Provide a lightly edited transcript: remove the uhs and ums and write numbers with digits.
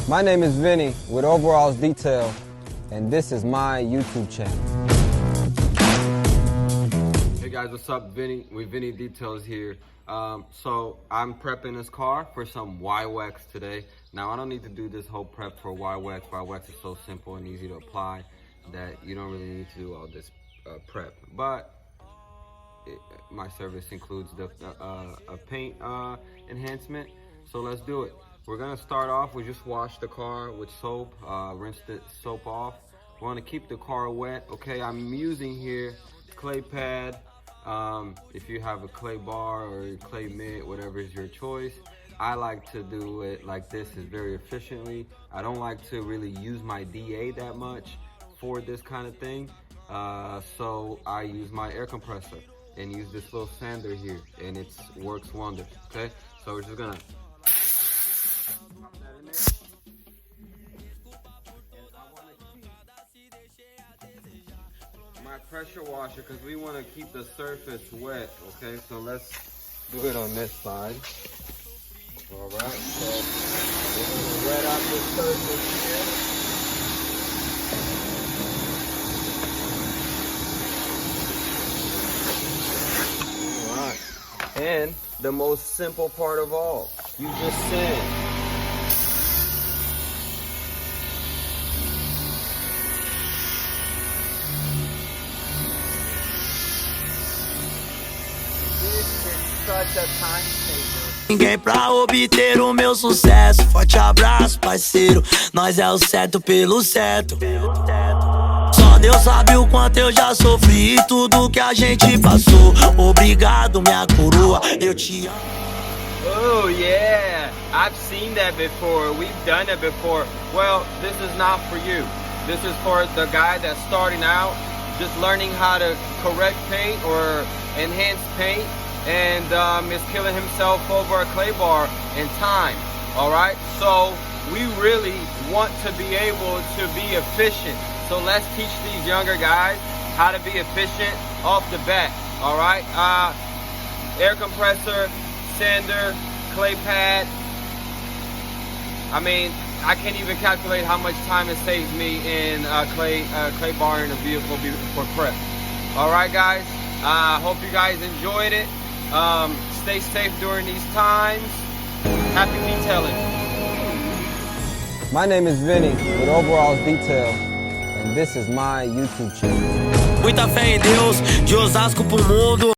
My name is Vinny with Overalls Detail, and this is my YouTube channel. Hey guys, what's up? Vinny with Vinny Details here. So I'm prepping this car for some Y-Wax today. Now I don't need to do this whole prep for Y-Wax. Y-Wax is so simple and easy to apply that you don't really need to do all this prep. But my service includes the a paint enhancement. So let's do it. We're gonna start off, we just wash the car with soap, rinse the soap off. We wanna keep the car wet, okay? I'm using here clay pad. If you have a clay bar or clay mitt, whatever is your choice. I like to do it like this, is very efficiently. I don't like to really use my DA that much for this kind of thing. So I use my air compressor and use this little sander here, and it works wonders, okay? So we're just gonna my pressure washer, because we want to keep the surface wet, okay? So let's do it on this side. All right, so we're going to wet out the surface here. All right, and the most simple part of all, you just sand. Ninguém pra obter o meu sucesso. Forte abraço, parceiro. Nós é o certo pelo certo. Só Deus sabe o quanto eu já sofri e tudo que a gente passou. Obrigado, minha coroa. Eu te amo. Oh yeah, I've seen that before. We've done it before. Well, this is not for you. This is for the guy that's starting out, just learning how to correct paint or enhance paint, and is killing himself over a clay bar in time. All right, so we really want to be able to be efficient. So let's teach these younger guys how to be efficient off the bat. All right, air compressor, sander, clay pad. I mean, I can't even calculate how much time it saves me in clay bar in a vehicle for prep. All right, guys. Hope you guys enjoyed it. Stay safe during these times. Happy detailing. My name is Vinny with Overalls Detail, and this is my YouTube channel. Muita fé em Deus, de Osasco pro mundo.